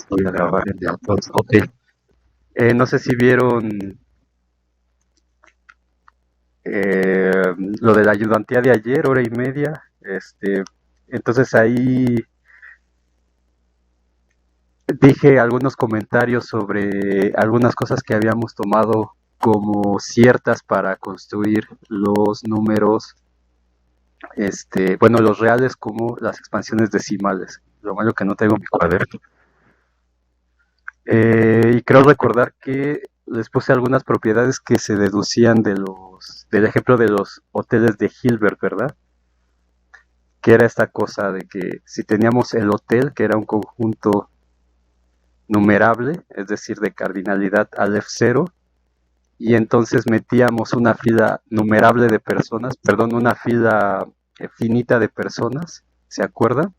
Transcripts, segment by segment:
más voy a grabar el de Alfonso. Ok. No sé si vieron lo de la ayudantía de ayer, hora y media. Entonces ahí dije algunos comentarios sobre algunas cosas que habíamos tomado como ciertas para construir los números, bueno, los reales como las expansiones decimales. Lo malo que no tengo mi cuaderno. Y creo recordar que les puse algunas propiedades que se deducían del ejemplo de los hoteles de Hilbert, ¿verdad? Que era esta cosa de que si teníamos el hotel, que era un conjunto numerable, es decir, de cardinalidad Aleph 0, y entonces metíamos una fila numerable de personas, perdón, una fila finita de personas, ¿se acuerdan?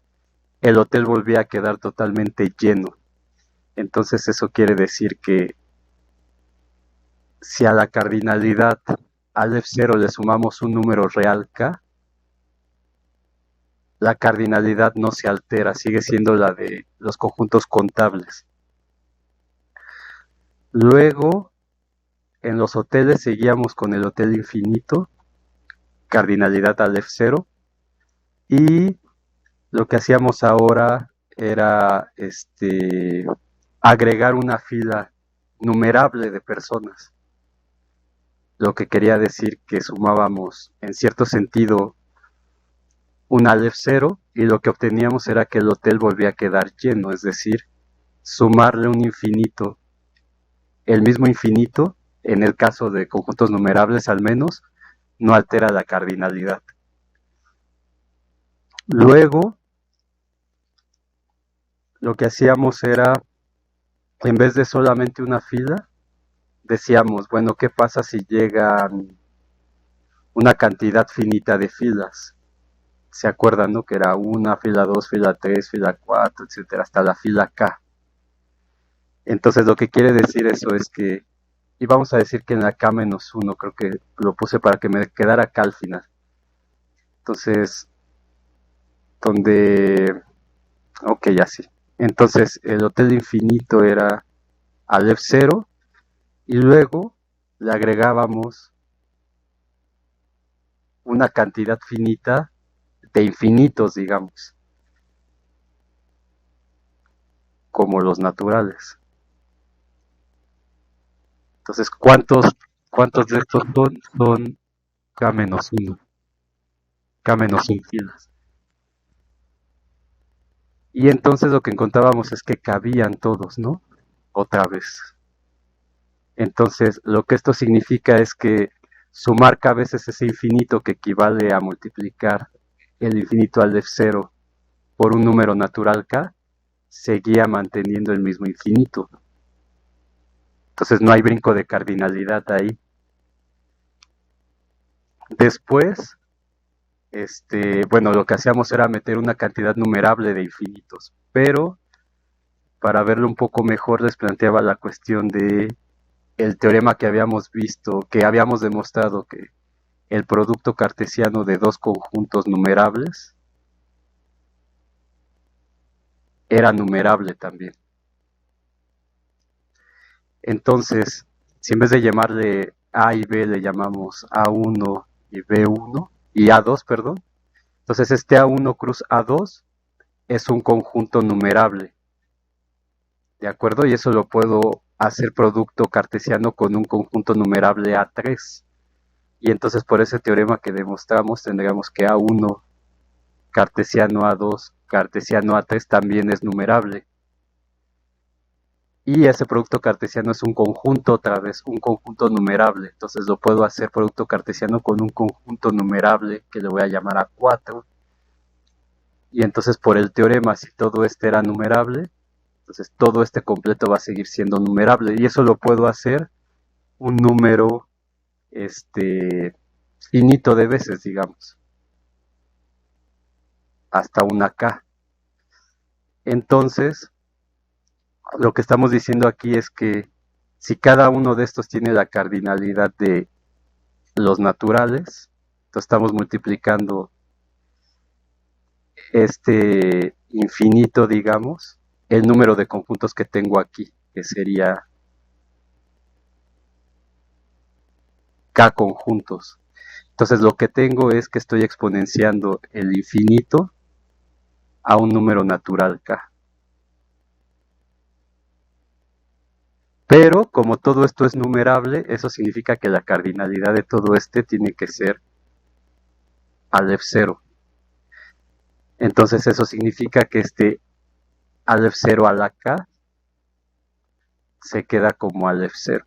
El hotel volvía a quedar totalmente lleno. Entonces eso quiere decir que si a la cardinalidad Aleph 0 le sumamos un número real k, la cardinalidad no se altera, sigue siendo la de los conjuntos contables. Luego, en los hoteles seguíamos con el hotel infinito, cardinalidad Aleph 0, y lo que hacíamos ahora era agregar una fila numerable de personas, lo que quería decir que sumábamos en cierto sentido un Aleph 0 y lo que obteníamos era que el hotel volvía a quedar lleno, es decir, sumarle un infinito, el mismo infinito, en el caso de conjuntos numerables al menos, no altera la cardinalidad. Luego, lo que hacíamos era, en vez de solamente una fila, decíamos, bueno, ¿qué pasa si llegan una cantidad finita de filas? ¿Se acuerdan, no? Que era una, fila 2, fila 3, fila 4, etcétera, hasta la fila K. Entonces lo que quiere decir eso es que, y vamos a decir que en la K-1, creo que lo puse para que me quedara K al final. Entonces, donde, ok, ya sí. Entonces el hotel infinito era Aleph 0 y luego le agregábamos una cantidad finita de infinitos, digamos, como los naturales. Entonces, ¿cuántos de estos son K-1? K-1 filas. Y entonces lo que encontrábamos es que cabían todos, ¿no? Otra vez. Entonces, lo que esto significa es que sumar k veces ese infinito que equivale a multiplicar el infinito al f0 por un número natural k, seguía manteniendo el mismo infinito. Entonces no hay brinco de cardinalidad ahí. Después, bueno, lo que hacíamos era meter una cantidad numerable de infinitos, pero para verlo un poco mejor les planteaba la cuestión de el teorema que habíamos visto, que habíamos demostrado que el producto cartesiano de dos conjuntos numerables era numerable también. Entonces, si en vez de llamarle A y B le llamamos A1 y B1 y A2, perdón, entonces este A1 cruz A2 es un conjunto numerable, ¿de acuerdo? Y eso lo puedo hacer producto cartesiano con un conjunto numerable A3. Y entonces por ese teorema que demostramos tendríamos que A1 cartesiano A2 cartesiano A3 también es numerable. Y ese producto cartesiano es un conjunto otra vez, un conjunto numerable. Entonces lo puedo hacer producto cartesiano con un conjunto numerable que le voy a llamar A4. Y entonces por el teorema, si todo este era numerable, entonces todo este completo va a seguir siendo numerable. Y eso lo puedo hacer un número finito de veces, digamos, hasta una K. Entonces, lo que estamos diciendo aquí es que si cada uno de estos tiene la cardinalidad de los naturales, entonces estamos multiplicando este infinito, digamos, el número de conjuntos que tengo aquí, que sería k conjuntos. Entonces lo que tengo es que estoy exponenciando el infinito a un número natural k. Pero como todo esto es numerable, eso significa que la cardinalidad de todo este tiene que ser Aleph 0. Entonces eso significa que este Aleph 0 a la k se queda como Aleph 0.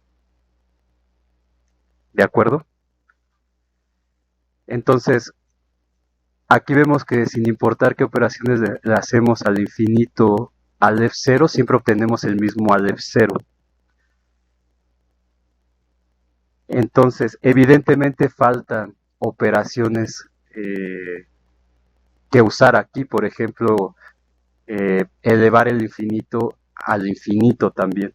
¿De acuerdo? Entonces, aquí vemos que sin importar qué operaciones le hacemos al infinito Aleph 0, siempre obtenemos el mismo Aleph 0. Entonces, evidentemente faltan operaciones que usar aquí, por ejemplo, elevar el infinito al infinito también.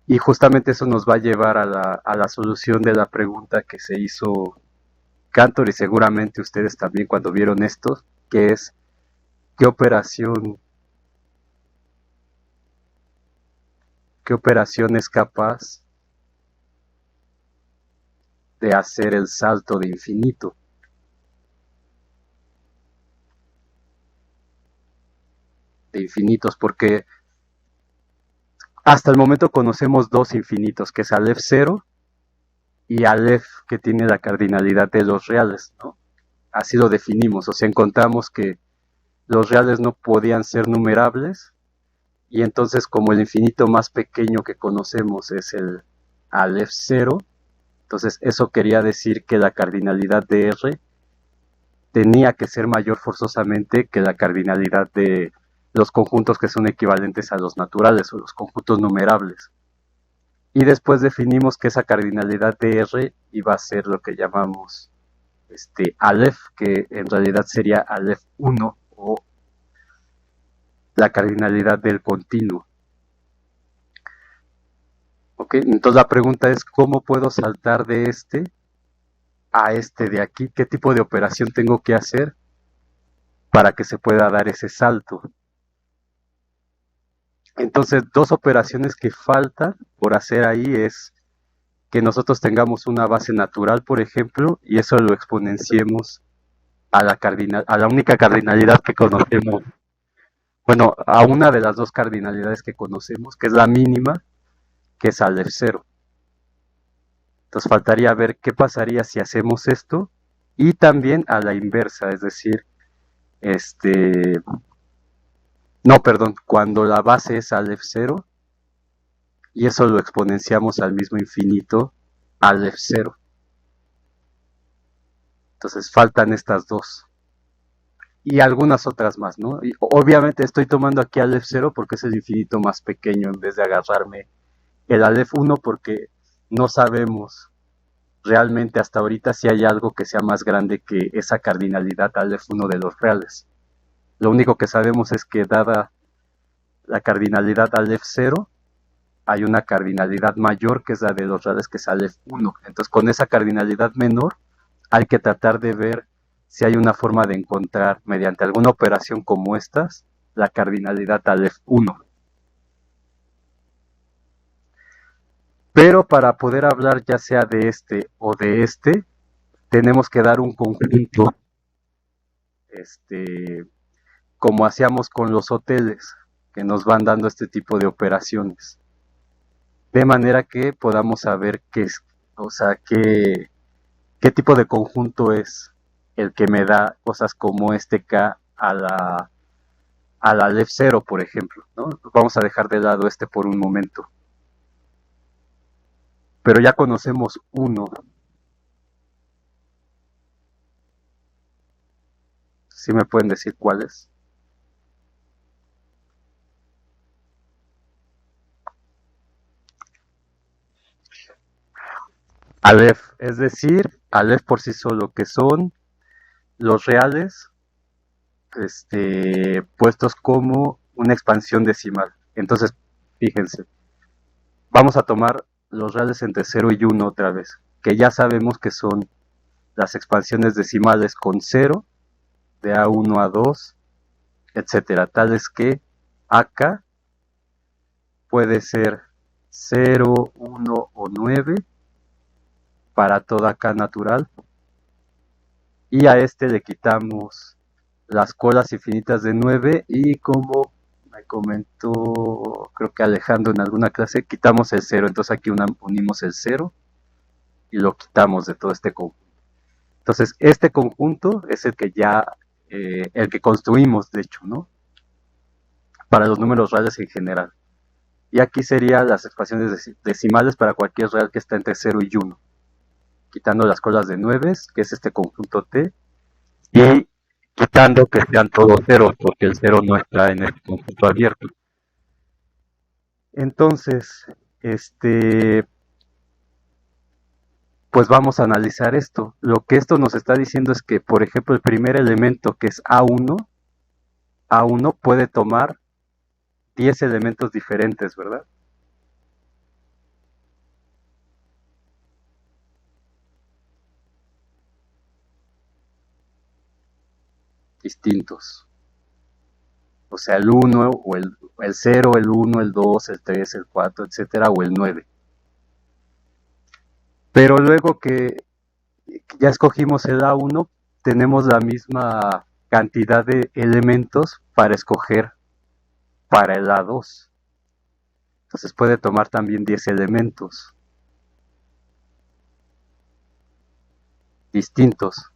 Y justamente eso nos va a llevar a la solución de la pregunta que se hizo Cantor y seguramente ustedes también cuando vieron esto, que es ¿qué operación es capaz de hacer el salto de infinito? De infinitos, porque hasta el momento conocemos dos infinitos, que es Aleph 0 y Aleph, que tiene la cardinalidad de los reales, ¿no? Así lo definimos, o sea, encontramos que los reales no podían ser numerables, y entonces como el infinito más pequeño que conocemos es el Aleph 0, entonces eso quería decir que la cardinalidad de R tenía que ser mayor forzosamente que la cardinalidad de los conjuntos que son equivalentes a los naturales o los conjuntos numerables. Y después definimos que esa cardinalidad de R iba a ser lo que llamamos Aleph, que en realidad sería Aleph 1 o la cardinalidad del continuo. ¿Okay? Entonces la pregunta es, ¿cómo puedo saltar de este a este de aquí? ¿Qué tipo de operación tengo que hacer para que se pueda dar ese salto? Entonces, dos operaciones que faltan por hacer ahí es que nosotros tengamos una base natural, por ejemplo, y eso lo exponenciemos a la única cardinalidad que conocemos. Bueno, a una de las dos cardinalidades que conocemos, que es la mínima, que es Aleph 0. Entonces faltaría ver qué pasaría si hacemos esto y también a la inversa, es decir, no, perdón, cuando la base es Aleph 0 y eso lo exponenciamos al mismo infinito, Aleph 0. Entonces faltan estas dos. Y algunas otras más, ¿no? Y obviamente estoy tomando aquí Aleph 0 porque es el infinito más pequeño en vez de agarrarme el Aleph 1 porque no sabemos realmente hasta ahorita si hay algo que sea más grande que esa cardinalidad Aleph 1 de los reales. Lo único que sabemos es que dada la cardinalidad Aleph 0, hay una cardinalidad mayor que es la de los reales, que es Aleph 1. Entonces con esa cardinalidad menor hay que tratar de ver si hay una forma de encontrar mediante alguna operación como estas la cardinalidad Aleph 1. Pero para poder hablar ya sea de este o de este, tenemos que dar un conjunto, como hacíamos con los hoteles, que nos van dando este tipo de operaciones. De manera que podamos saber qué es, o sea, qué tipo de conjunto es el que me da cosas como este K a la Aleph 0, por ejemplo, ¿no? Vamos a dejar de lado este por un momento. Pero ya conocemos uno. ¿Sí me pueden decir cuál es? Aleph, es decir, Aleph por sí solo, que son los reales puestos como una expansión decimal. Entonces, fíjense, vamos a tomar los reales entre 0 y 1 otra vez, que ya sabemos que son las expansiones decimales con 0, de A1 a 2, etcétera, tales que acá puede ser 0, 1 o 9 para toda K natural, y a este le quitamos las colas infinitas de 9 y como me comentó, creo que Alejandro en alguna clase, quitamos el 0, entonces aquí unimos el 0 y lo quitamos de todo este conjunto. Entonces este conjunto es el que ya, el que construimos de hecho, ¿no? Para los números reales en general. Y aquí serían las expresiones decimales para cualquier real que está entre 0 y 1, quitando las colas de 9, que es este conjunto T, y quitando que sean todos ceros, porque el 0 no está en el conjunto abierto. Entonces, pues vamos a analizar esto. Lo que esto nos está diciendo es que, por ejemplo, el primer elemento, que es A1 puede tomar 10 elementos diferentes, ¿verdad? Distintos. O sea, el 1 o el 0, el 1, el 2, el 3, el 4, etcétera, o el 9. Pero luego que ya escogimos el A1, tenemos la misma cantidad de elementos para escoger para el A2. Entonces puede tomar también 10 elementos distintos.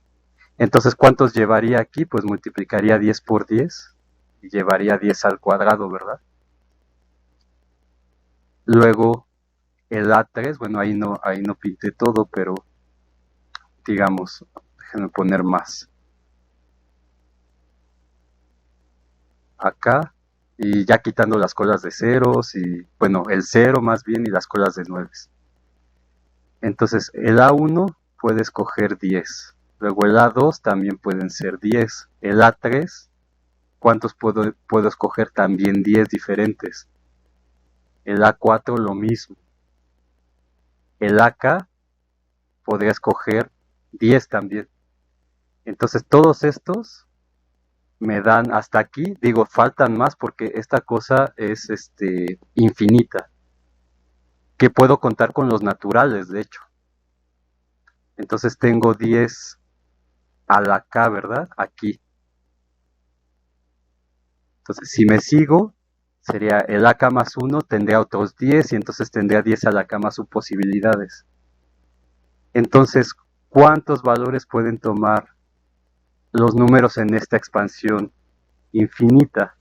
Entonces, ¿cuántos llevaría aquí? Pues multiplicaría 10 por 10 y llevaría 10 al cuadrado, ¿verdad? Luego el A3, bueno, ahí no pinté todo, pero digamos, déjenme poner más. Acá, y ya quitando las colas de ceros y, bueno, el 0 más bien y las colas de 9. Entonces, el A1 puede escoger 10. Luego el A2 también pueden ser 10. El A3, ¿cuántos puedo escoger? También 10 diferentes. El A4 lo mismo. El AK podría escoger 10 también. Entonces todos estos me dan hasta aquí, digo, faltan más porque esta cosa es infinita, que puedo contar con los naturales, de hecho. Entonces tengo 10 a la K, ¿verdad? Aquí. Entonces si me sigo, sería el AK más 1, tendría otros 10 y entonces tendría 10 a la K más sus posibilidades. Entonces, ¿cuántos valores pueden tomar los números en esta expansión infinita?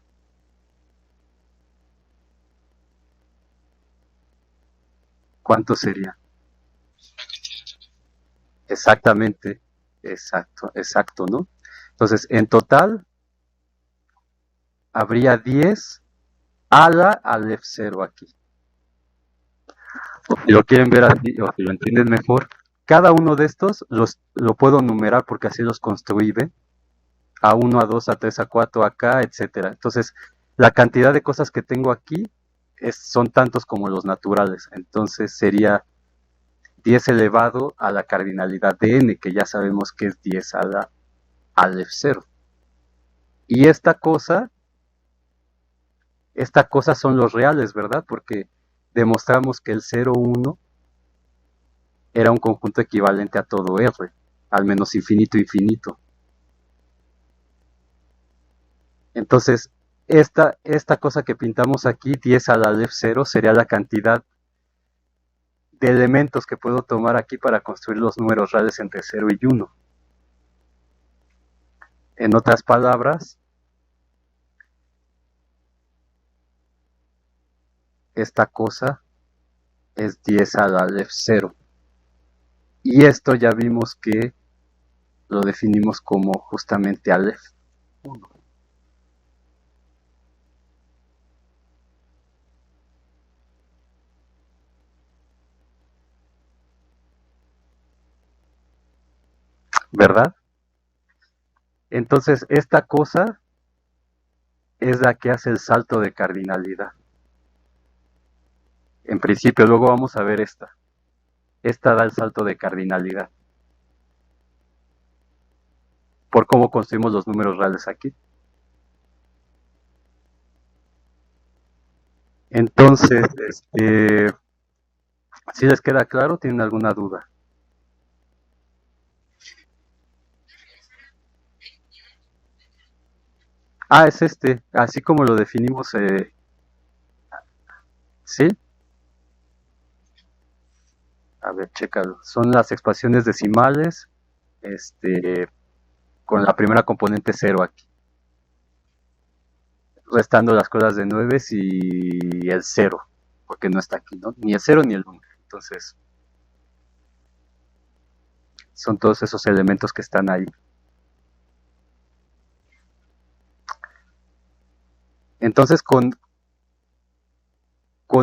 ¿Cuántos serían? Exactamente, exacto, ¿no? Entonces, en total, habría 10 a la Aleph 0 aquí. O si lo quieren ver así, o si lo entienden mejor, cada uno de estos lo puedo numerar porque así los construí, ¿ven? A1, A2, A3, A4, AK, etcétera. Entonces, la cantidad de cosas que tengo aquí son tantos como los naturales. Entonces, sería 10 elevado a la cardinalidad de n, que ya sabemos que es 10 a la Aleph 0. Y esta cosa son los reales, ¿verdad? Porque demostramos que el 0,1 era un conjunto equivalente a todo R, al menos infinito, infinito. Entonces, esta cosa que pintamos aquí, 10 a la Aleph 0, sería la cantidad de elementos que puedo tomar aquí para construir los números reales entre 0 y 1. En otras palabras, esta cosa es 10 a la Aleph 0. Y esto ya vimos que lo definimos como justamente Aleph 1. ¿Verdad? Entonces, esta cosa es la que hace el salto de cardinalidad. En principio, luego vamos a ver esta. Esta da el salto de cardinalidad. Por cómo construimos los números reales aquí. Entonces, si les queda claro, ¿tienen alguna duda? Ah, es así como lo definimos, ¿sí? A ver, chécalo. Son las expansiones decimales, este, con la primera componente cero aquí, restando las cosas de 9 y el cero, porque no está aquí, ¿no? Ni el cero ni el uno. Entonces, son todos esos elementos que están ahí. Entonces, con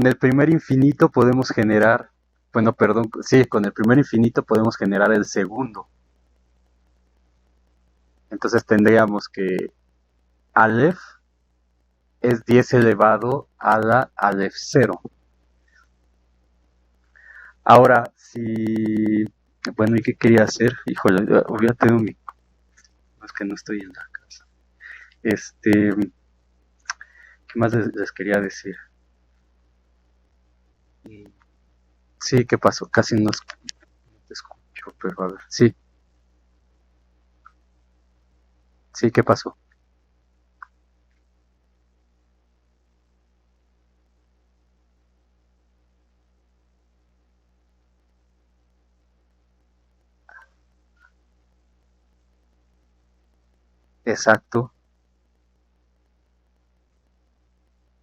el primer infinito podemos generar, bueno, perdón, sí, con el primer infinito podemos generar el segundo. Entonces tendríamos que Aleph es 10 elevado a la Aleph cero. Ahora, si... Bueno, ¿y qué quería hacer? Híjole, hubiera tenido mi... Es que no estoy en la casa. ¿Qué más les quería decir? Sí, ¿qué pasó? Casi no te escucho, pero a ver. Sí, sí, ¿qué pasó? Exacto.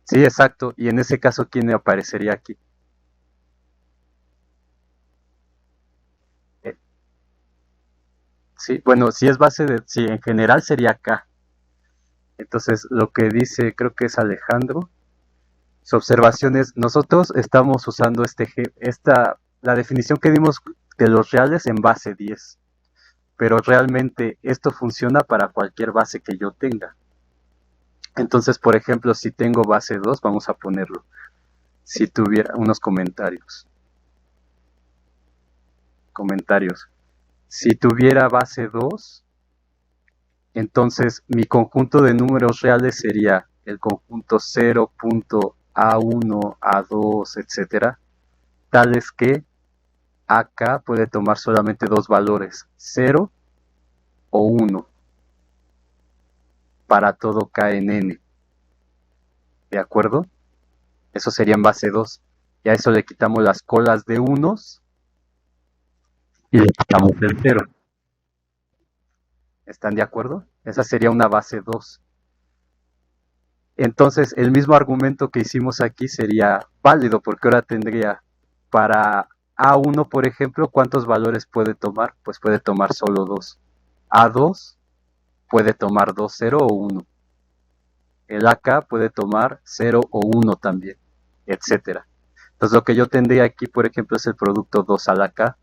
Sí, exacto. Y en ese caso, ¿quién aparecería aquí? Eh, sí, bueno, si es base de... Sí, en general sería K. Entonces, lo que dice, creo que es Alejandro, su observación es, nosotros estamos usando la definición que dimos de los reales en base 10, pero realmente esto funciona para cualquier base que yo tenga. Entonces, por ejemplo, si tengo base 2, vamos a ponerlo, si tuviera unos comentarios. Si tuviera base 2, entonces mi conjunto de números reales sería el conjunto 0.A1, A2, etcétera, tales que acá puede tomar solamente dos valores, cero o uno, para todo k en n. ¿De acuerdo? Eso sería en base 2. Y a eso le quitamos las colas de unos y le quitamos el cero. ¿Están de acuerdo? Esa sería una base 2. Entonces, el mismo argumento que hicimos aquí sería válido, porque ahora tendría para A1, por ejemplo, ¿cuántos valores puede tomar? Pues puede tomar solo dos. A2 puede tomar 2, 0 o 1. El AK puede tomar cero o uno también, etcétera. Entonces lo que yo tendría aquí, por ejemplo, es el producto 2 al AK.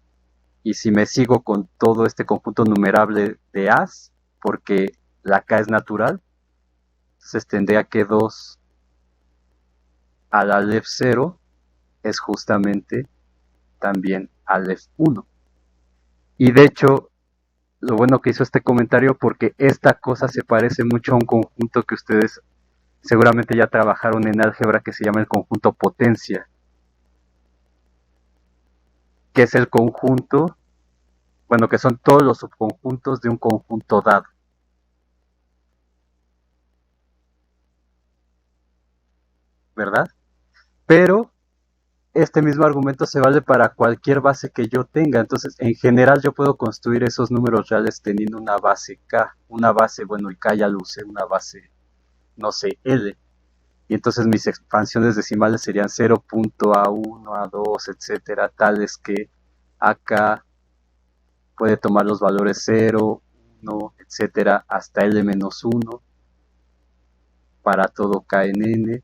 Y si me sigo con todo este conjunto numerable de A's, porque la K es natural, entonces tendría que 2 al Aleph 0 es justamente también Aleph 1. Y de hecho, lo bueno que hizo este comentario, porque esta cosa se parece mucho a un conjunto que ustedes seguramente ya trabajaron en álgebra, que se llama el conjunto potencia, que es el conjunto, bueno, que son todos los subconjuntos de un conjunto dado, ¿verdad? Pero este mismo argumento se vale para cualquier base que yo tenga. Entonces, en general, yo puedo construir esos números reales teniendo una base K, una base, bueno, y K ya lo usé, una base, no sé, L. Y entonces mis expansiones decimales serían 0.A1, A2, etcétera, tales que acá puede tomar los valores 0, 1, etcétera, hasta L-1 para todo K en N,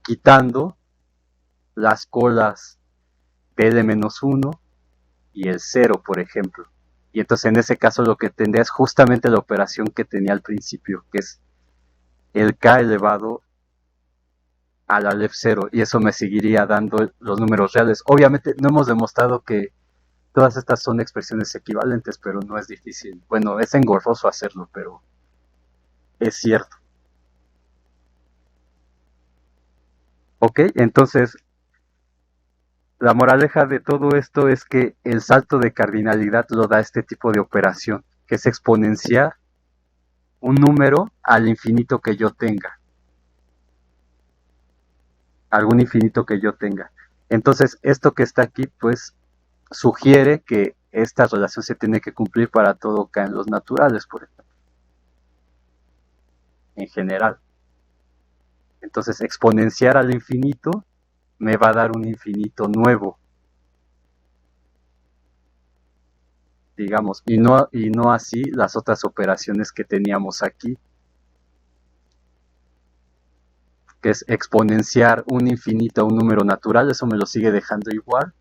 quitando las colas de L-1 y el 0, por ejemplo. Y entonces en ese caso lo que tendría es justamente la operación que tenía al principio, que es el K elevado a la Aleph 0, y eso me seguiría dando los números reales. Obviamente no hemos demostrado que todas estas son expresiones equivalentes, pero no es difícil. Bueno, es engorroso hacerlo, pero es cierto. ¿Ok? Entonces, la moraleja de todo esto es que el salto de cardinalidad lo da este tipo de operación, que es exponenciar un número al infinito que yo tenga, algún infinito que yo tenga. Entonces, esto que está aquí, pues, sugiere que esta relación se tiene que cumplir para todo K en los naturales, por ejemplo, en general. Entonces, exponenciar al infinito me va a dar un infinito nuevo, digamos, y no así las otras operaciones que teníamos aquí, que es exponenciar un infinito a un número natural, eso me lo sigue dejando igual.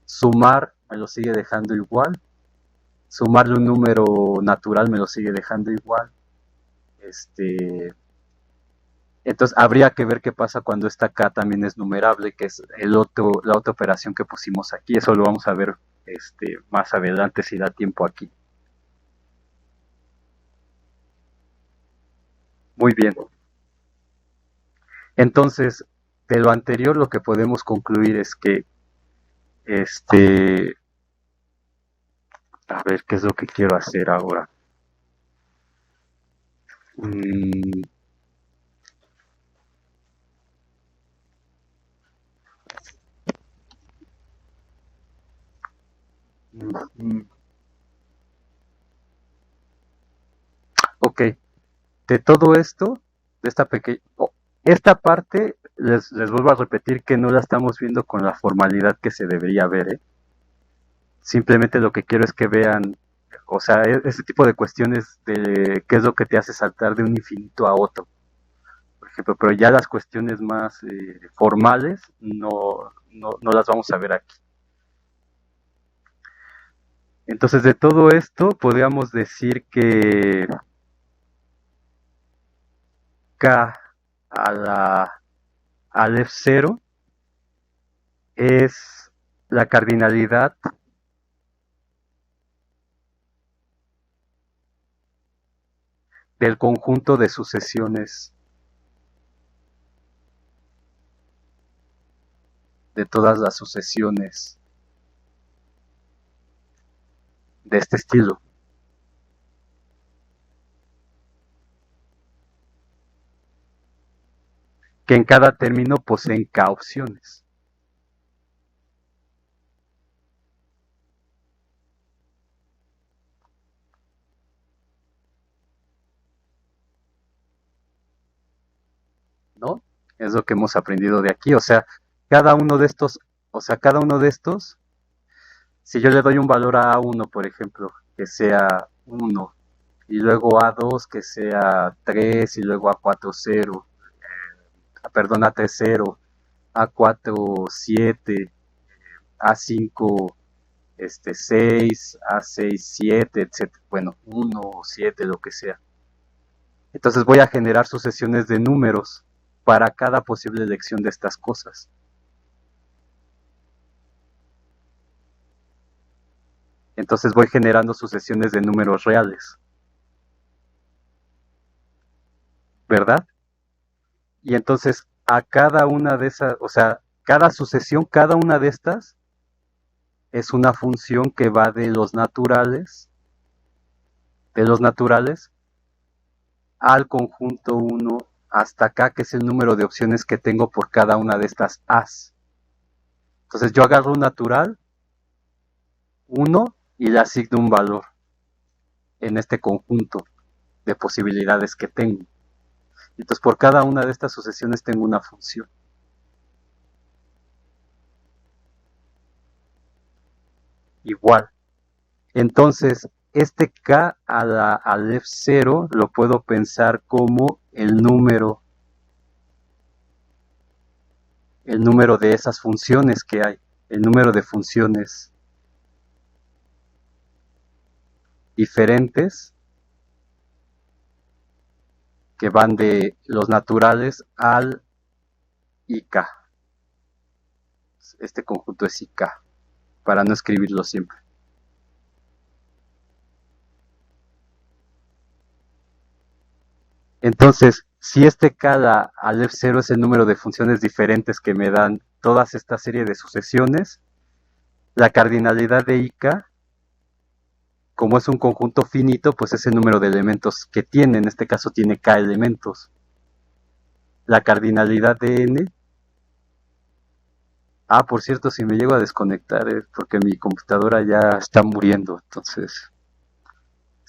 Sumar me lo sigue dejando igual. Sumarle un número natural me lo sigue dejando igual. Entonces habría que ver qué pasa cuando esta K también es numerable, que es la otra operación que pusimos aquí. Eso lo vamos a ver más adelante si da tiempo aquí. Muy bien. Entonces, de lo anterior lo que podemos concluir es que este, a ver qué es lo que quiero hacer ahora. Mm, mm, ok, de todo esto, de esta pequeña, esta parte les vuelvo a repetir que no la estamos viendo con la formalidad que se debería ver, ¿eh? Simplemente lo que quiero es que vean, o sea, ese tipo de cuestiones de qué es lo que te hace saltar de un infinito a otro, por ejemplo, pero ya las cuestiones más formales no las vamos a ver aquí. Entonces, de todo esto, podríamos decir que K a al F0 es la cardinalidad del conjunto de sucesiones de todas las sucesiones de este estilo, que en cada término poseen K opciones. ¿No? Es lo que hemos aprendido de aquí. O sea, cada uno de estos, o sea, cada uno de estos, si yo le doy un valor a A1, por ejemplo, que sea 1, y luego A2 que sea 3, y luego A4 0, perdón, A3 0, A4 7, A5 6, A6 7, etcétera. Bueno, 1 7, lo que sea. Entonces voy a generar sucesiones de números para cada posible elección de estas cosas. Entonces voy generando sucesiones de números reales, ¿verdad? Y entonces a cada una de esas, o sea, cada sucesión, cada una de estas es una función que va de los naturales al conjunto uno hasta acá, que es el número de opciones que tengo por cada una de estas A's. Entonces yo agarro un natural, uno, y le asigno un valor en este conjunto de posibilidades que tengo. Entonces por cada una de estas sucesiones tengo una función. Igual. Entonces, este K al F0 lo puedo pensar como el número de esas funciones que hay, el número de funciones diferentes que van de los naturales al IK. Este conjunto es IK, para no escribirlo siempre. Entonces, Si este cada Aleph 0 es el número de funciones diferentes que me dan todas esta serie de sucesiones, la cardinalidad de IK, como es un conjunto finito, pues es el número de elementos que tiene, en este caso tiene K elementos. La cardinalidad de N, por cierto, si me llego a desconectar, porque mi computadora ya está muriendo, entonces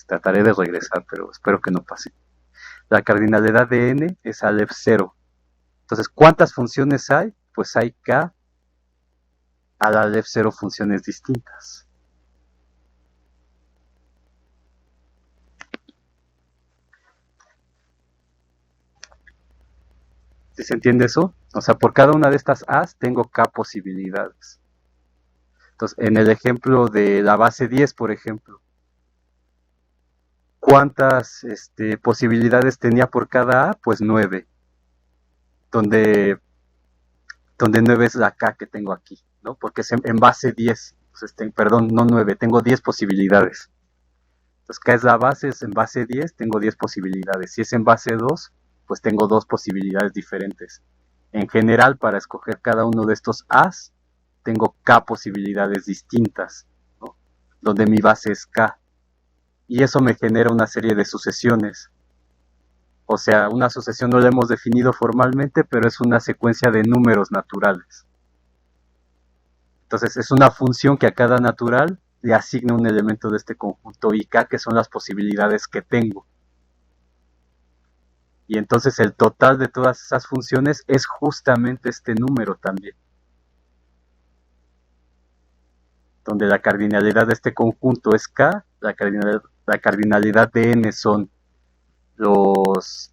trataré de regresar, pero espero que no pase. La cardinalidad de N es Aleph 0. Entonces, ¿cuántas funciones hay? Pues hay K al Aleph 0 funciones distintas. ¿Sí se entiende eso? O sea, por cada una de estas A's tengo K posibilidades. Entonces, en el ejemplo de la base 10, por ejemplo, ¿cuántas posibilidades tenía por cada A? Pues 9, donde 9 es la K que tengo aquí, ¿no? Porque es en base 10. Entonces, perdón, no 9, tengo 10 posibilidades. Entonces, K es la base, es en base 10, tengo 10 posibilidades. Si es en base 2, pues tengo 2 posibilidades diferentes. En general, para escoger cada uno de estos A's, tengo K posibilidades distintas, ¿no? Donde mi base es K. Y eso me genera una serie de sucesiones. O sea, una sucesión no la hemos definido formalmente, pero es una secuencia de números naturales. Entonces, es una función que a cada natural le asigna un elemento de este conjunto IK, que son las posibilidades que tengo. Y entonces el total de todas esas funciones es justamente este número también, donde la cardinalidad de este conjunto es K, la cardinalidad de N son los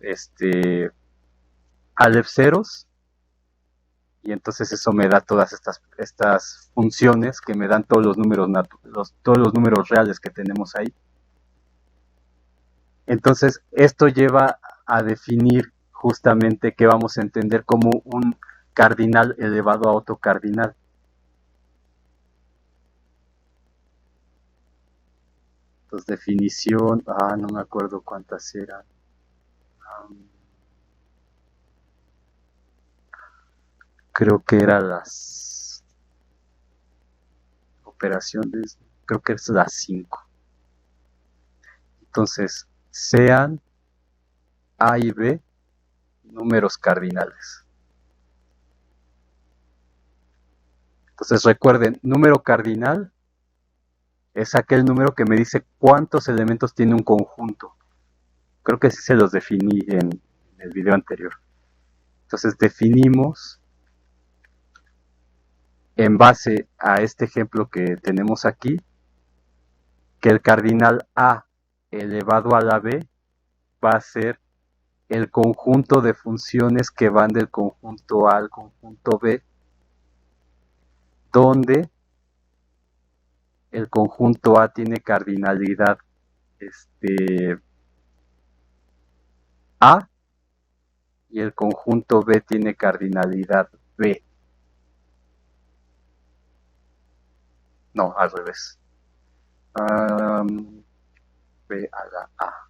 Aleph ceros, y entonces eso me da todas estas funciones que me dan todos los números todos los números reales que tenemos ahí. Entonces esto lleva a definir justamente qué vamos a entender como un cardinal elevado a otro cardinal. Entonces definición, no me acuerdo cuántas eran. Creo que eran las operaciones, creo que es las 5. Entonces, sean A y B números cardinales. Entonces recuerden, número cardinal es aquel número que me dice cuántos elementos tiene un conjunto. Creo que sí se los definí en el video anterior. Entonces definimos en base a este ejemplo que tenemos aquí, que el cardinal A elevado a la B va a ser el conjunto de funciones que van del conjunto A al conjunto B, donde el conjunto A tiene cardinalidad A y el conjunto B tiene cardinalidad B. No, al revés. B a la A.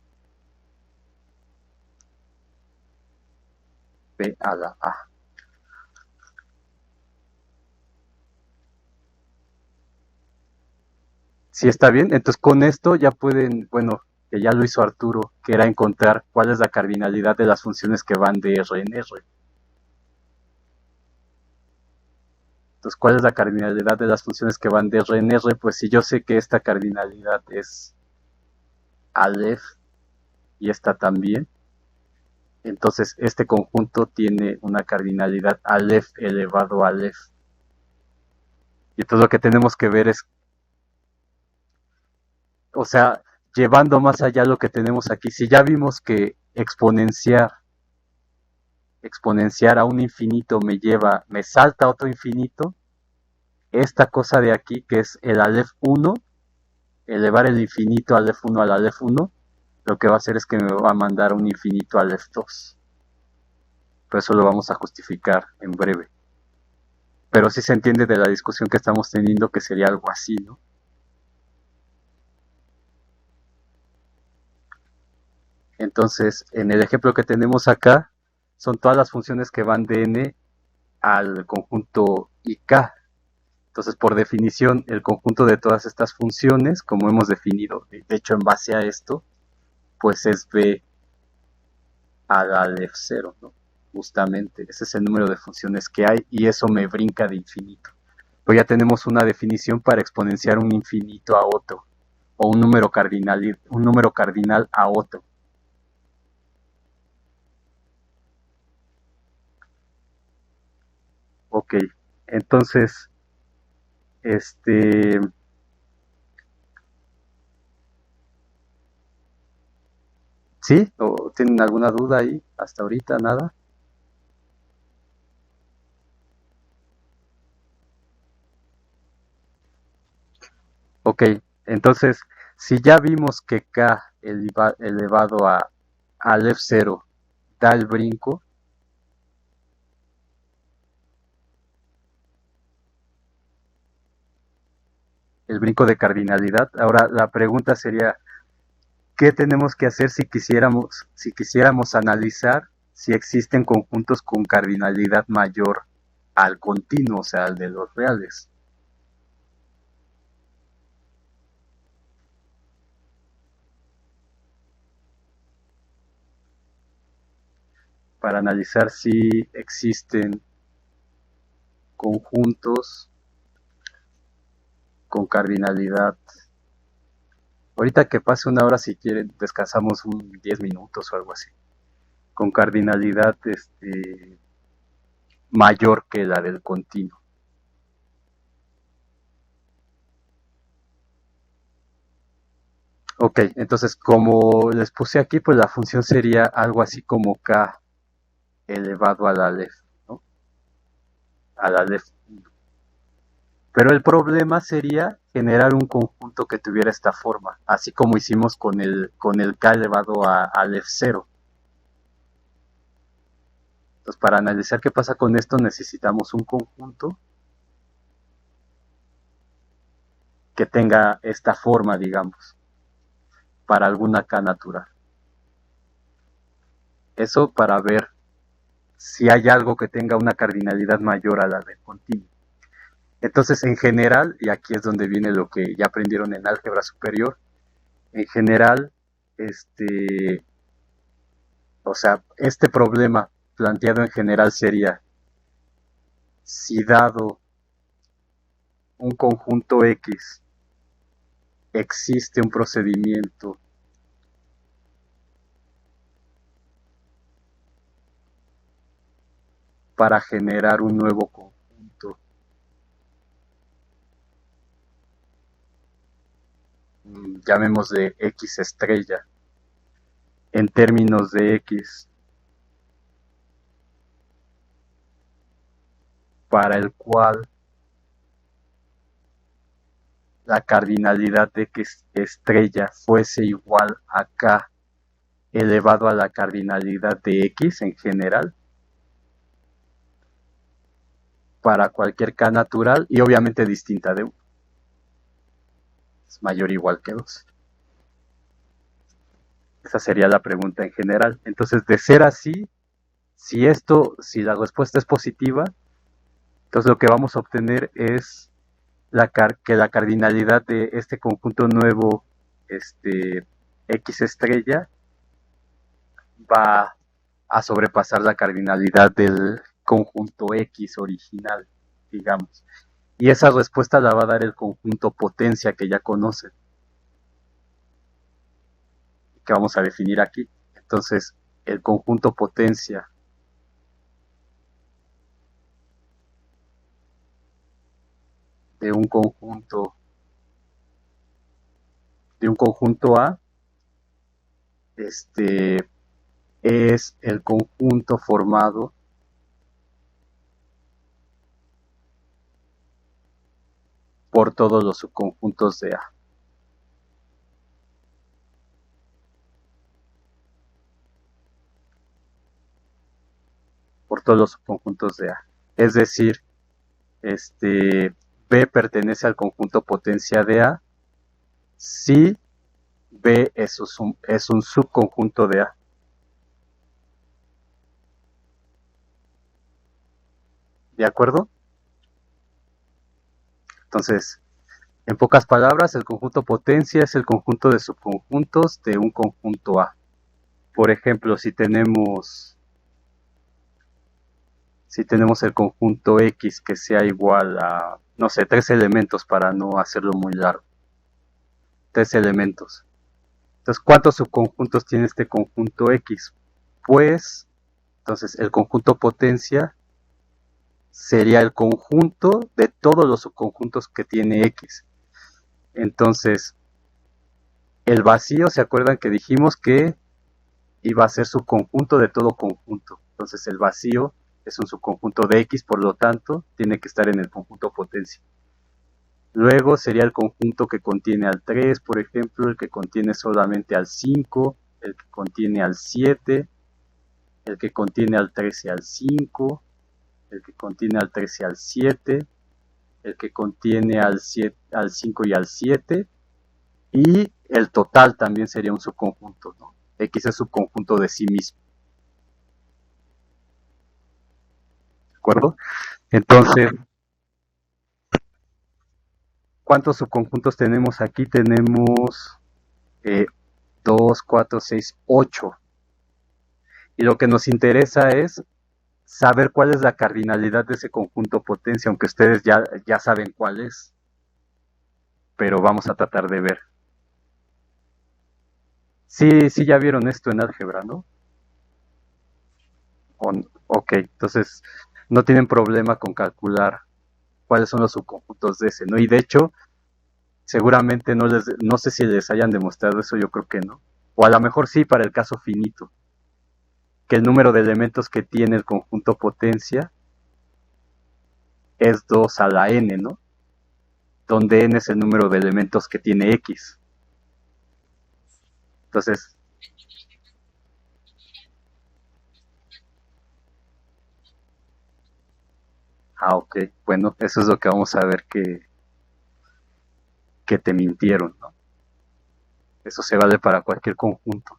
B a la A. Si está bien, entonces con esto ya pueden, bueno, que ya lo hizo Arturo, que era encontrar cuál es la cardinalidad de las funciones que van de R en R. Entonces, ¿cuál es la cardinalidad de las funciones que van de R en R? Pues si yo sé que esta cardinalidad es Aleph y esta también, entonces este conjunto tiene una cardinalidad Aleph elevado a Aleph. Y entonces lo que tenemos que ver es, o sea, llevando más allá lo que tenemos aquí, si ya vimos que exponenciar a un infinito me salta a otro infinito, esta cosa de aquí que es el Aleph 1, elevar el infinito Aleph 1 al Aleph 1, lo que va a hacer es que me va a mandar un infinito Aleph 2. Pero eso lo vamos a justificar en breve. Pero sí se entiende de la discusión que estamos teniendo que sería algo así, ¿no? Entonces, en el ejemplo que tenemos acá, son todas las funciones que van de n al conjunto ik. Entonces, por definición, el conjunto de todas estas funciones, como hemos definido, de hecho, en base a esto, pues es b al Aleph 0, ¿no? Justamente, ese es el número de funciones que hay y eso me brinca de infinito. Pues ya tenemos una definición para exponenciar un infinito a otro, o un número cardinal a otro. Ok, entonces, este, ¿sí? ¿O tienen alguna duda ahí? Hasta ahorita nada. Ok, entonces, si ya vimos que k elevado a Aleph 0 da el brinco de cardinalidad, ahora la pregunta sería, ¿qué tenemos que hacer si quisiéramos analizar si existen conjuntos con cardinalidad mayor al continuo, o sea, al de los reales? Para analizar si existen conjuntos con cardinalidad. Ahorita que pase una hora, si quieren, descansamos un 10 minutos o algo así. Con cardinalidad mayor que la del continuo. Ok, entonces como les puse aquí, pues la función sería algo así como k elevado a la Aleph, ¿no? A la Aleph. Pero el problema sería generar un conjunto que tuviera esta forma, así como hicimos con el k elevado a Aleph 0. Entonces, para analizar qué pasa con esto, necesitamos un conjunto que tenga esta forma, digamos, para alguna k natural. Eso para ver si hay algo que tenga una cardinalidad mayor a la del continuo. Entonces, en general, y aquí es donde viene lo que ya aprendieron en álgebra superior, en general, o sea, este problema planteado en general sería, si dado un conjunto X, existe un procedimiento para generar un nuevo conjunto, llamémosle X estrella, en términos de X, para el cual la cardinalidad de X estrella fuese igual a K elevado a la cardinalidad de X en general, para cualquier K natural y obviamente distinta de 1. Es mayor o igual que 2. Esa sería la pregunta en general. Entonces, de ser así, si la respuesta es positiva, entonces lo que vamos a obtener es que la cardinalidad de este conjunto nuevo, X estrella, va a sobrepasar la cardinalidad del conjunto X original, digamos. Y esa respuesta la va a dar el conjunto potencia que ya conocen, que vamos a definir aquí. Entonces, el conjunto potencia de un conjunto A, es el conjunto formado por todos los subconjuntos de A. Por todos los subconjuntos de A. Es decir, B pertenece al conjunto potencia de A si B es un subconjunto de A. ¿De acuerdo? Entonces, en pocas palabras, el conjunto potencia es el conjunto de subconjuntos de un conjunto A. Por ejemplo, si tenemos el conjunto X que sea igual a, no sé, tres elementos para no hacerlo muy largo. Tres elementos. Entonces, ¿cuántos subconjuntos tiene este conjunto X? Pues, entonces, el conjunto potencia sería el conjunto de todos los subconjuntos que tiene X. Entonces, el vacío, ¿se acuerdan que dijimos que iba a ser subconjunto de todo conjunto? Entonces, el vacío es un subconjunto de X, por lo tanto, tiene que estar en el conjunto potencia. Luego sería el conjunto que contiene al 3, por ejemplo, el que contiene solamente al 5, el que contiene al 7, el que contiene al 13 y al 5, el que contiene al 13 y al 7, el que contiene al 5 y al 7, y el total también sería un subconjunto, ¿no? X es subconjunto de sí mismo, ¿de acuerdo? Entonces, ¿cuántos subconjuntos tenemos aquí? Tenemos 2, 4, 6, 8. Y lo que nos interesa es saber cuál es la cardinalidad de ese conjunto potencia, aunque ustedes ya saben cuál es, pero vamos a tratar de ver. Sí, sí, ya vieron esto en álgebra, ¿no? Ok, entonces no tienen problema con calcular cuáles son los subconjuntos de ese, ¿no? Y de hecho, seguramente no sé si les hayan demostrado eso, yo creo que no. O a lo mejor sí para el caso finito, que el número de elementos que tiene el conjunto potencia es 2 a la n, ¿no? Donde n es el número de elementos que tiene x. Entonces, ok, bueno, eso es lo que vamos a ver que te mintieron, ¿no? Eso se vale para cualquier conjunto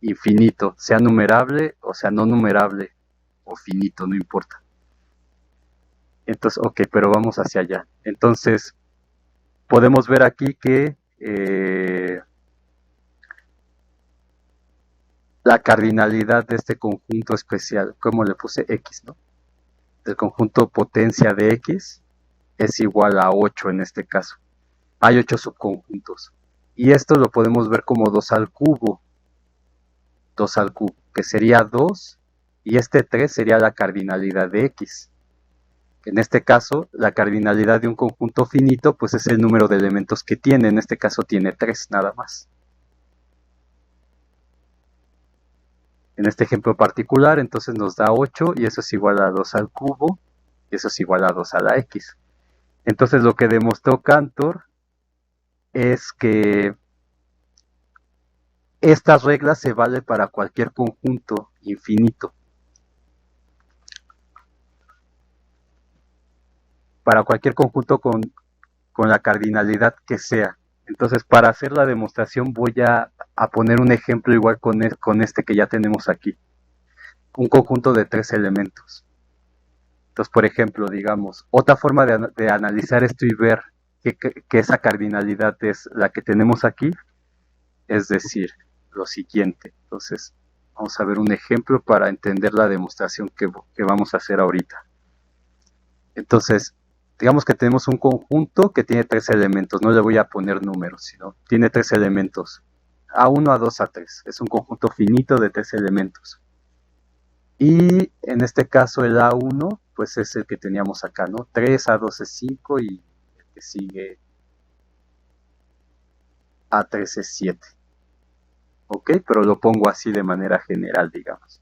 infinito, sea numerable o sea no numerable, o finito, no importa. Entonces, ok, pero vamos hacia allá. Entonces, podemos ver aquí que la cardinalidad de este conjunto especial, como le puse x, ¿no? Del conjunto potencia de x es igual a 8 en este caso. Hay 8 subconjuntos. Y esto lo podemos ver como 2 al cubo. 2 al cubo, que sería 2, y este 3 sería la cardinalidad de x. En este caso, la cardinalidad de un conjunto finito, pues es el número de elementos que tiene. En este caso tiene 3 nada más. En este ejemplo particular, entonces nos da 8 y eso es igual a 2 al cubo y eso es igual a 2 a la x. Entonces lo que demostró Cantor es que estas reglas se valen para cualquier conjunto infinito, para cualquier conjunto con la cardinalidad que sea. Entonces, para hacer la demostración voy a poner un ejemplo igual con este que ya tenemos aquí. Un conjunto de tres elementos. Entonces, por ejemplo, digamos, otra forma de analizar esto y ver que esa cardinalidad es la que tenemos aquí, es decir, lo siguiente. Entonces, vamos a ver un ejemplo para entender la demostración que vamos a hacer ahorita. Entonces, digamos que tenemos un conjunto que tiene tres elementos, no le voy a poner números, sino tiene tres elementos, A1, A2, A3, es un conjunto finito de tres elementos. Y en este caso el A1, pues es el que teníamos acá, ¿no? 3, A2 es 5 y el que sigue A3 es 7. ¿Ok? Pero lo pongo así de manera general, digamos.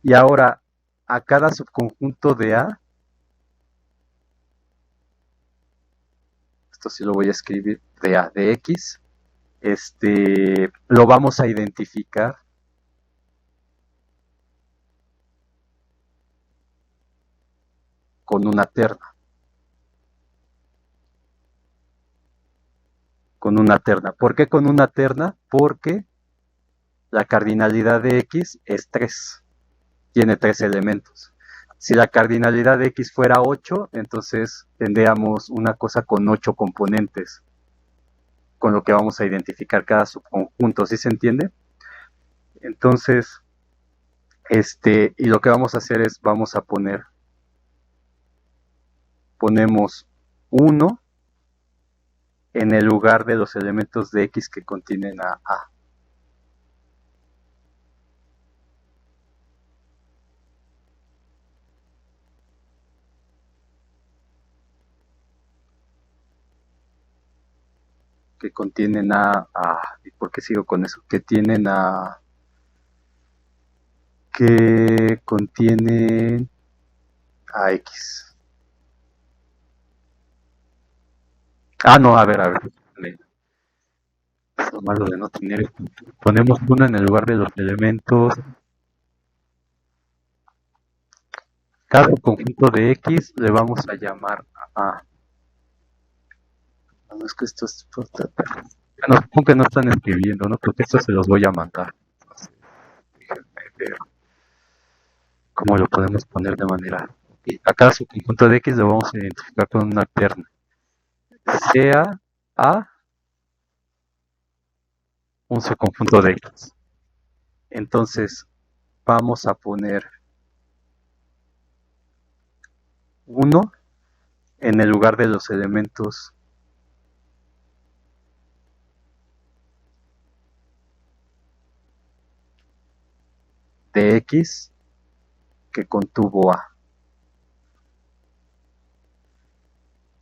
Y ahora, a cada subconjunto de A, esto sí lo voy a escribir, de A de X, lo vamos a identificar con una terna. con una terna. ¿Por qué con una terna? Porque la cardinalidad de X es 3. Tiene 3 elementos. Si la cardinalidad de X fuera 8, entonces tendríamos una cosa con 8 componentes, con lo que vamos a identificar cada subconjunto, ¿sí se entiende? Entonces, y lo que vamos a hacer es, vamos a ponemos 1 en el lugar de los elementos de X que contienen a A. Que contienen ¿y por qué sigo con eso? Que contienen a X. No, a ver, es lo malo de no tener esto. Ponemos 1 en el lugar de los elementos. Cada conjunto de X le vamos a llamar a. No, es que esto es. Bueno, supongo que no están escribiendo, ¿no? Porque esto se los voy a mandar. Déjenme ver cómo lo podemos poner de manera. Y a cada subconjunto de X lo vamos a identificar con una terna. Sea A un subconjunto de X. Entonces, vamos a poner 1 en el lugar de los elementos de X que contuvo A.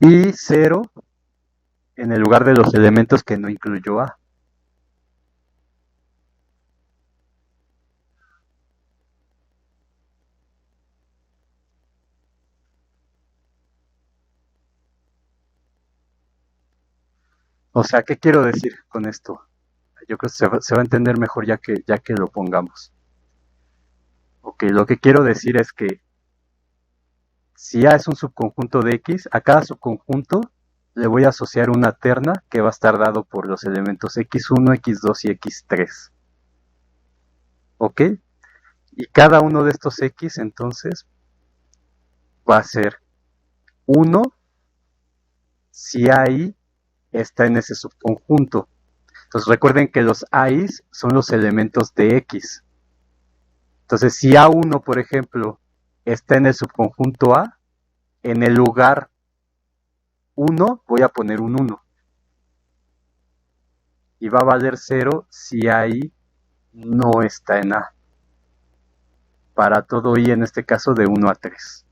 Y 0 en el lugar de los elementos que no incluyó A. O sea, ¿qué quiero decir con esto? Yo creo que se va a entender mejor ya que lo pongamos. Ok, lo que quiero decir es que si A es un subconjunto de X, a cada subconjunto le voy a asociar una terna que va a estar dado por los elementos X1, X2 y X3. ¿Ok? Y cada uno de estos X entonces va a ser 1 si AI está en ese subconjunto. Entonces recuerden que los AIs son los elementos de X. Entonces si A1, por ejemplo, está en el subconjunto A, en el lugar 1 voy a poner un 1. Y va a valer 0 si AI no está en A. Para todo I en este caso de 1 a 3.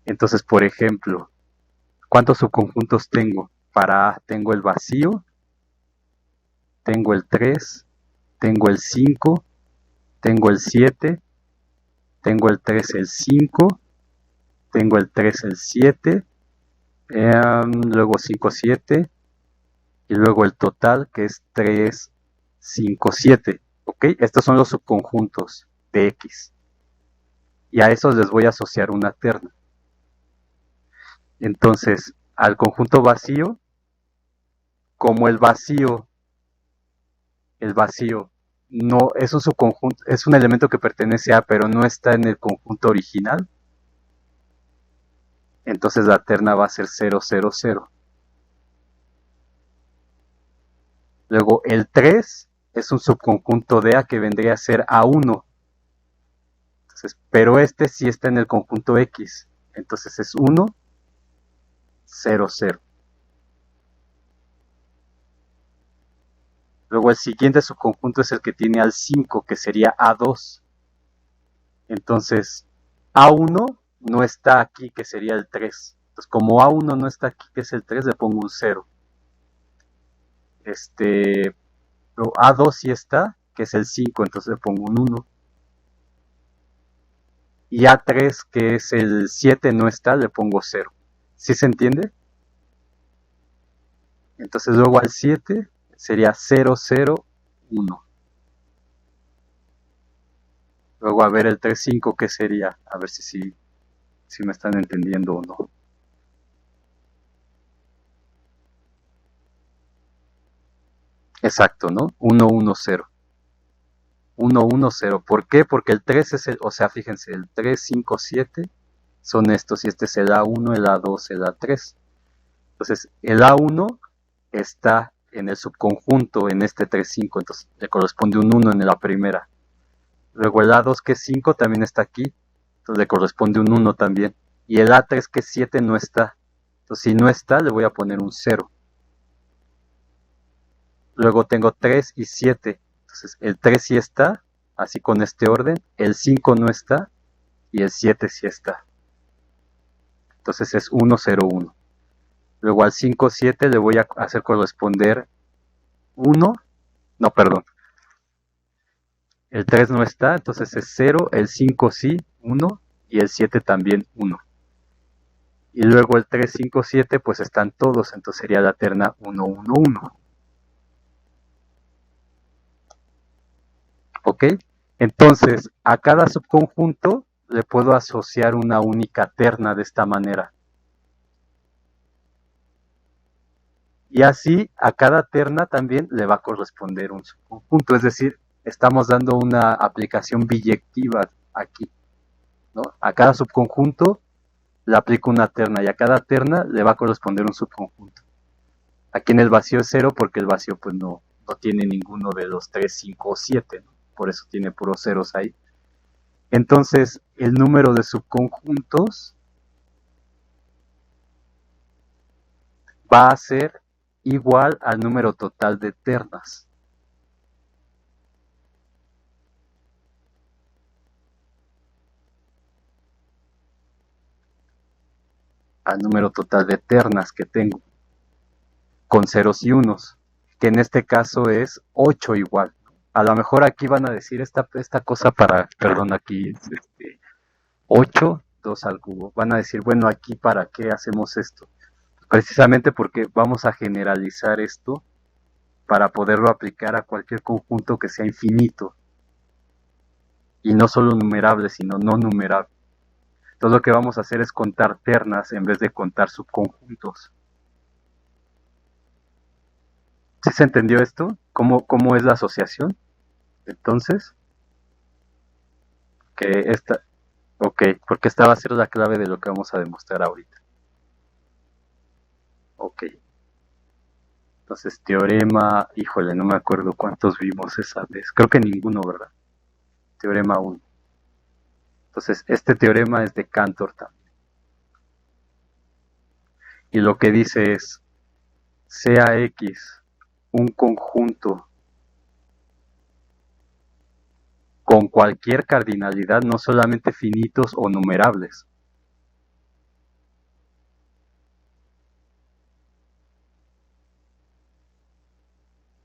Entonces, por ejemplo, ¿cuántos subconjuntos tengo? Para A tengo el vacío, tengo el 3, tengo el 5, tengo el 7, tengo el 3 el 5, tengo el 3 el 7, luego 5 7 y luego el total que es 3 5 7. ¿Ok? Estos son los subconjuntos de X. Y a esos les voy a asociar una terna. Entonces, al conjunto vacío, como el vacío no es un subconjunto, es un elemento que pertenece a, pero no está en el conjunto original, entonces la terna va a ser 0 0 0. Luego el 3 es un subconjunto de A que vendría a ser A1. Entonces, pero este sí está en el conjunto X. Entonces es 1 0 0. Luego el siguiente subconjunto es el que tiene al 5, que sería A2. Entonces, A1 no está aquí, que sería el 3. Entonces, como A1 no está aquí, que es el 3, le pongo un 0. Pero A2 sí está, que es el 5, entonces le pongo un 1. Y A3, que es el 7, no está, le pongo 0. ¿Sí se entiende? Entonces luego al 7 sería 0 0 1. Luego a ver el 3 5, ¿qué sería? A ver si me están entendiendo o no. Exacto, ¿no? 1, 1, 0. 1, 1, 0. ¿Por qué? Porque el 3 es el, o sea, fíjense, el 3, 5, 7 son estos y este es el A1, el A2, el A3. Entonces, el A1 está en el subconjunto en este 3, 5, entonces le corresponde un 1 en la primera. Luego el A2 que es 5 también está aquí, entonces le corresponde un 1 también. Y el A3 que es 7 no está. Entonces si no está le voy a poner un 0. Luego tengo 3 y 7. Entonces el 3 sí está, así con este orden. El 5 no está y el 7 sí está. Entonces es 1, 0, 1. Luego al 5, 7 le voy a hacer corresponder 1. No, perdón. El 3 no está, entonces es 0. El 5 sí, 1. Y el 7 también 1. Y luego el 3, 5, 7 pues están todos, entonces sería la terna 1, 1, 1. ¿Ok? Entonces, a cada subconjunto le puedo asociar una única terna de esta manera. Y así a cada terna también le va a corresponder un subconjunto, es decir, estamos dando una aplicación biyectiva aquí, ¿no? A cada subconjunto le aplico una terna y a cada terna le va a corresponder un subconjunto. Aquí en el vacío es 0 porque el vacío pues no tiene ninguno de los 3, 5 o 7, ¿no? Por eso tiene puros ceros ahí. Entonces, el número de subconjuntos va a ser igual al número total de ternas. Al número total de ternas que tengo, con ceros y unos, que en este caso es 8 igual. A lo mejor aquí van a decir esta cosa para, perdón, aquí es 8, 2 al cubo. Van a decir, bueno, aquí para qué hacemos esto. Precisamente porque vamos a generalizar esto para poderlo aplicar a cualquier conjunto que sea infinito. Y no solo numerable, sino no numerable. Entonces lo que vamos a hacer es contar ternas en vez de contar subconjuntos. ¿Sí se entendió esto? ¿Cómo es la asociación? Entonces, que esta, ok, porque esta va a ser la clave de lo que vamos a demostrar ahorita. Ok. Entonces, teorema, híjole, no me acuerdo cuántos vimos esa vez. Creo que ninguno, ¿verdad? Teorema 1. Entonces, este teorema es de Cantor también. Y lo que dice es, sea X un conjunto con cualquier cardinalidad, no solamente finitos o numerables.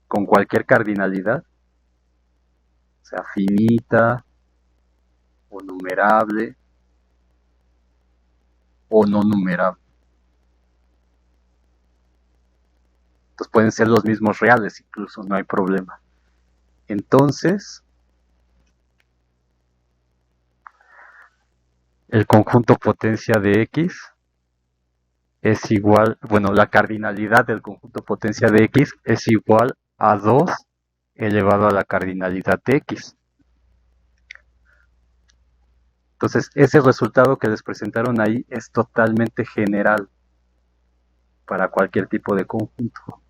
Con cualquier cardinalidad, o sea, finita o numerable o no numerable. Entonces pueden ser los mismos reales incluso, no hay problema. Entonces, el conjunto potencia de X es igual, bueno, la cardinalidad del conjunto potencia de X es igual a 2 elevado a la cardinalidad de X. Entonces, ese resultado que les presentaron ahí es totalmente general para cualquier tipo de conjunto.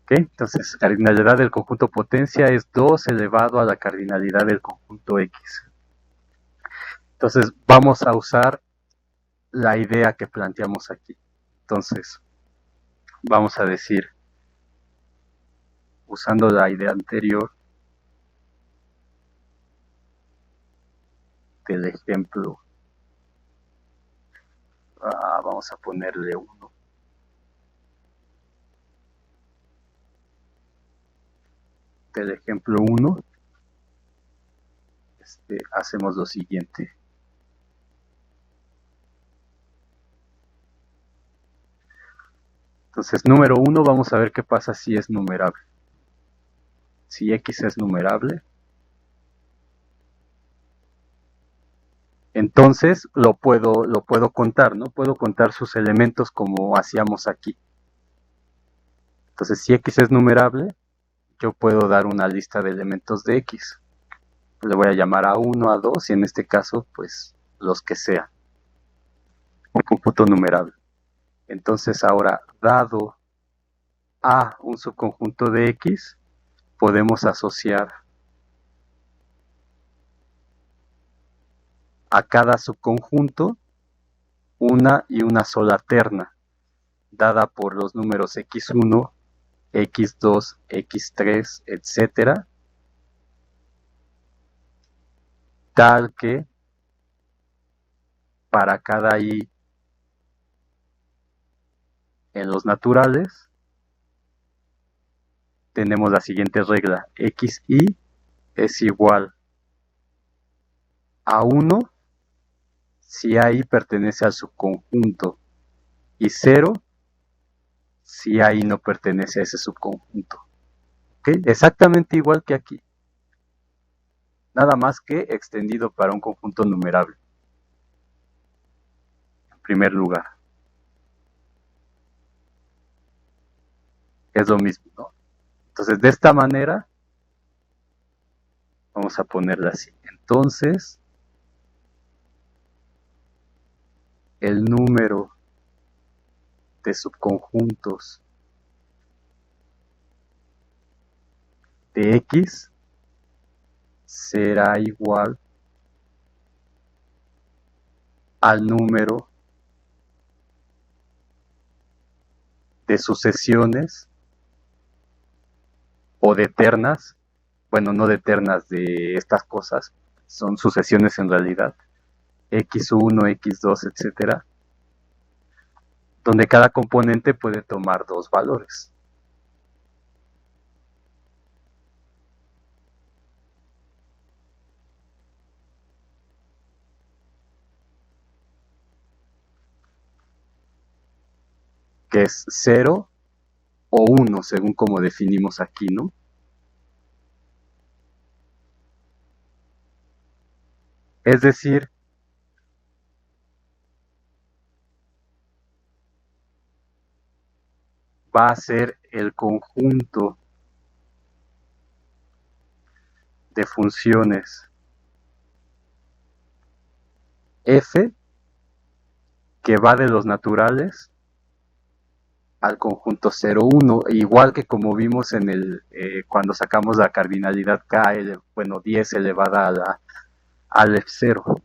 ¿Okay? Entonces, cardinalidad del conjunto potencia es 2 elevado a la cardinalidad del conjunto X. Entonces, vamos a usar la idea que planteamos aquí. Entonces, vamos a decir, usando la idea anterior del ejemplo, vamos a ponerle 1. Del ejemplo 1, hacemos lo siguiente. Entonces, número 1, vamos a ver qué pasa si es numerable. Si X es numerable, Entonces lo puedo contar, ¿no? Puedo contar sus elementos como hacíamos aquí. Entonces, si X es numerable, yo puedo dar una lista de elementos de X. Le voy a llamar a 1, a 2 y en este caso, pues los que sean. Un cómputo numerable. Entonces, ahora, dado A un subconjunto de X, podemos asociar a cada subconjunto una y una sola terna, dada por los números x1, x2, x3, etcétera, tal que para cada i en los naturales tenemos la siguiente regla: xi es igual a 1 si AI pertenece al subconjunto y 0 si AI no pertenece a ese subconjunto. ¿Okay? Exactamente igual que aquí, nada más que extendido para un conjunto numerable, en primer lugar. Es lo mismo, ¿no? Entonces, de esta manera, vamos a ponerla así. Entonces, el número de subconjuntos de X será igual al número de sucesiones o de ternas, bueno, no de ternas de estas cosas, son sucesiones en realidad, x1, x2, etcétera, donde cada componente puede tomar dos valores. Que es 0 o 1, según como definimos aquí, ¿no? Es decir, va a ser el conjunto de funciones f que va de los naturales al conjunto 0,1, igual que como vimos en cuando sacamos la cardinalidad k, bueno, 10 elevada al F0.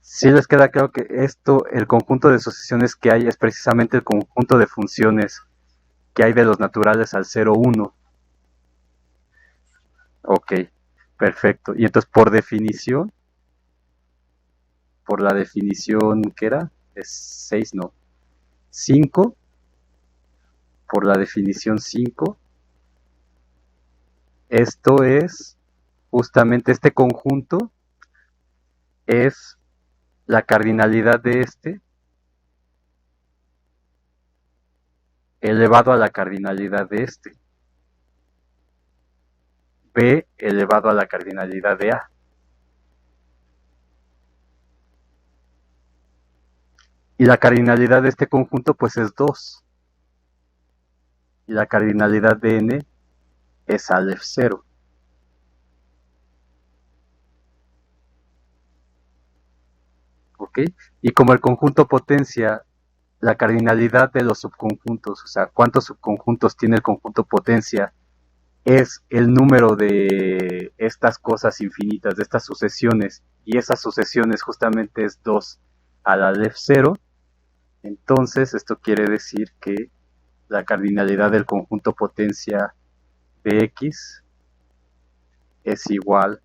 Si les queda claro que esto, el conjunto de sucesiones que hay es precisamente el conjunto de funciones que hay de los naturales al 0,1. Ok, perfecto. Y entonces por la definición, ¿qué era? Es 6, no. 5, por la definición 5, esto es justamente este conjunto, es la cardinalidad de este elevado a la cardinalidad de este, b elevado a la cardinalidad de a. Y la cardinalidad de este conjunto pues es 2. Y la cardinalidad de n es Aleph 0. ¿Ok? Y como el conjunto potencia la cardinalidad de los subconjuntos, o sea, cuántos subconjuntos tiene el conjunto potencia, es el número de estas cosas infinitas, de estas sucesiones, y esas sucesiones justamente es 2 a la Aleph 0, entonces esto quiere decir que la cardinalidad del conjunto potencia de X es igual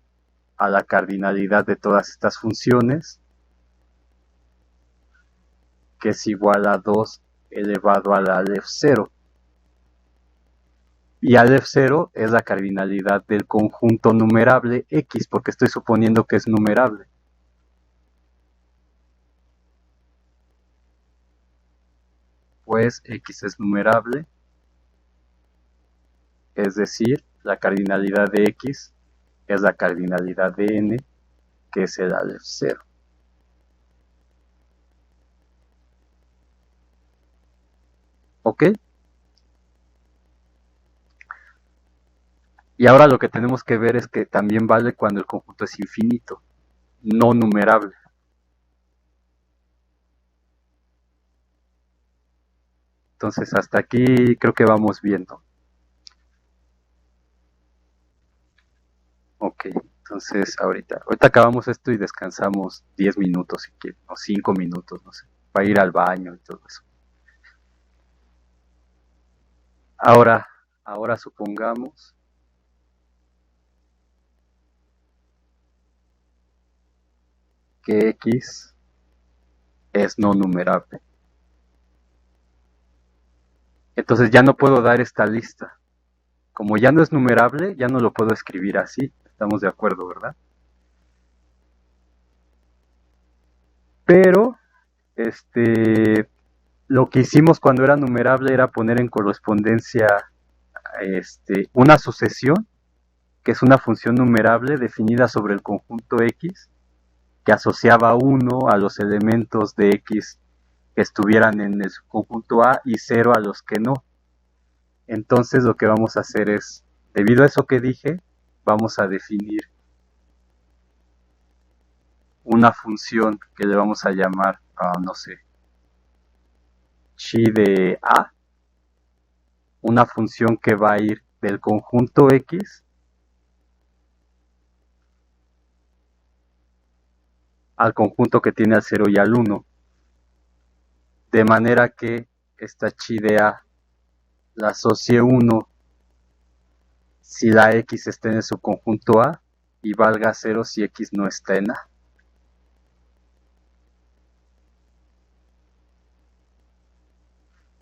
a la cardinalidad de todas estas funciones, que es igual a 2 elevado a la Aleph 0. Y Aleph 0 es la cardinalidad del conjunto numerable X, porque estoy suponiendo que es numerable. Pues X es numerable. es decir, la cardinalidad de X es la cardinalidad de N, que es el Aleph 0. ¿Ok? Y ahora lo que tenemos que ver es que también vale cuando el conjunto es infinito, no numerable. Entonces hasta aquí creo que vamos viendo. Ok, entonces ahorita acabamos esto y descansamos 10 minutos si quieren, o 5 minutos, no sé, para ir al baño y todo eso. Ahora, ahora supongamos que X es no numerable. Entonces ya no puedo dar esta lista. Como ya no es numerable, ya no lo puedo escribir así. Estamos de acuerdo, ¿verdad? Pero, lo que hicimos cuando era numerable era poner en correspondencia, una sucesión, que es una función numerable definida sobre el conjunto X, que asociaba 1 a los elementos de X que estuvieran en el conjunto A y 0 a los que no. Entonces lo que vamos a hacer es, debido a eso que dije, vamos a definir una función que le vamos a llamar, no sé, chi de A, una función que va a ir del conjunto X al conjunto que tiene al 0 y al 1, de manera que esta chi de A la asocie 1 si la X está en el subconjunto A y valga 0 si X no está en A.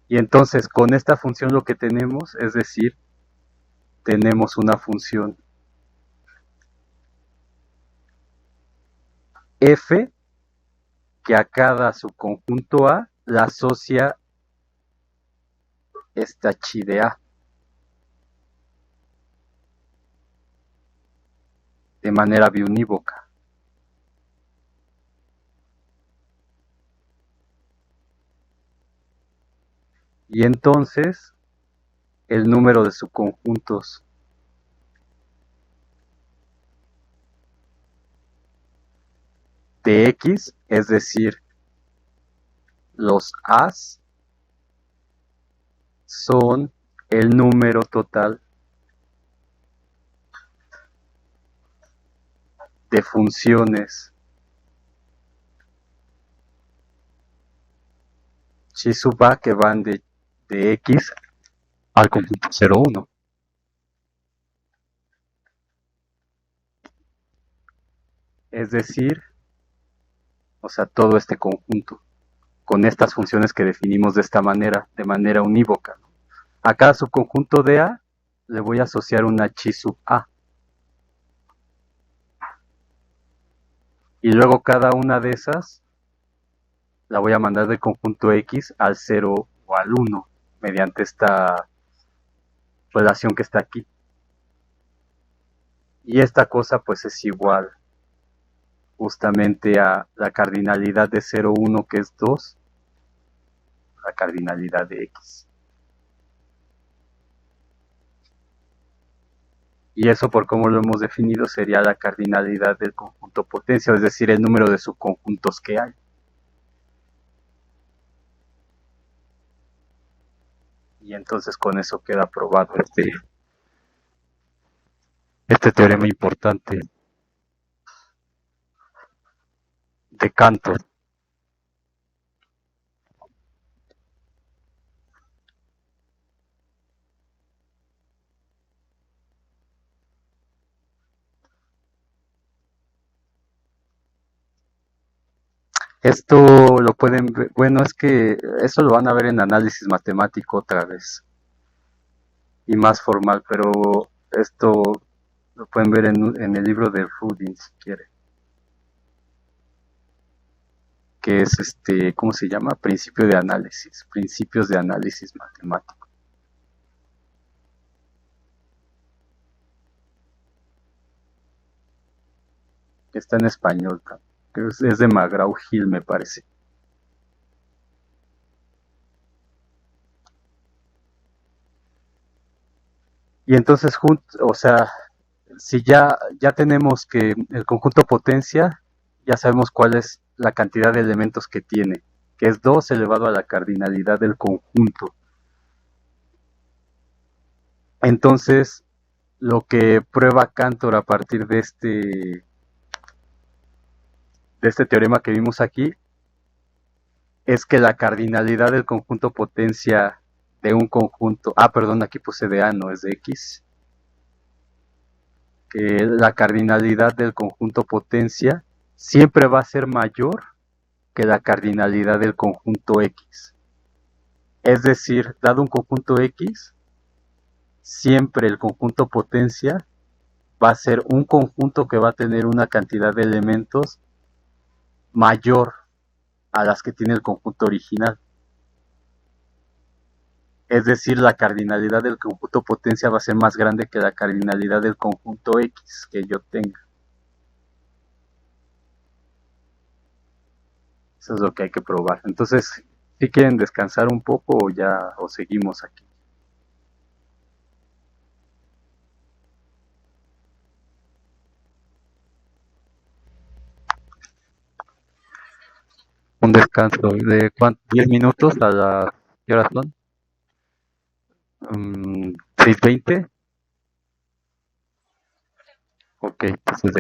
Y entonces con esta función lo que tenemos, es decir, tenemos una función f que a cada subconjunto A la asocia esta chi de A, de manera biunívoca. Y entonces el número de subconjuntos de X, es decir, los A's, son el número total de funciones chi sub A que van de X al conjunto 0, 1. Es decir, o sea, todo este conjunto, con estas funciones que definimos de manera unívoca. A cada subconjunto de A le voy a asociar una chi sub A. Y luego cada una de esas la voy a mandar del conjunto X al 0 o al 1 mediante esta relación que está aquí. Y esta cosa pues es igual justamente a la cardinalidad de 0, 1 que es 2, la cardinalidad de X. Y eso, por cómo lo hemos definido, sería la cardinalidad del conjunto potencia, es decir, el número de subconjuntos que hay. Y entonces con eso queda probado este teorema importante de Cantor. Esto lo pueden ver, bueno, es que eso lo van a ver en análisis matemático otra vez y más formal, pero esto lo pueden ver en el libro de Rudin si quieren, que es ¿cómo se llama? Principios de análisis matemático. Está en español, que es de McGraw-Hill, me parece. Y entonces, o sea, si ya tenemos que el conjunto potencia, ya sabemos cuál es la cantidad de elementos que tiene, que es 2 elevado a la cardinalidad del conjunto. Entonces, lo que prueba Cantor a partir de este teorema que vimos aquí es que la cardinalidad del conjunto potencia de un conjunto, perdón, aquí puse de A, no es de X, que la cardinalidad del conjunto potencia siempre va a ser mayor que la cardinalidad del conjunto X. Es decir, dado un conjunto X, siempre el conjunto potencia va a ser un conjunto que va a tener una cantidad de elementos mayor a las que tiene el conjunto original. Es decir, la cardinalidad del conjunto potencia va a ser más grande que la cardinalidad del conjunto X que yo tenga. Eso es lo que hay que probar. Entonces, si quieren descansar un poco o seguimos aquí. Un descanso de ¿cuánto? 10 minutos a las ¿qué horas son? 6:20. Ok, entonces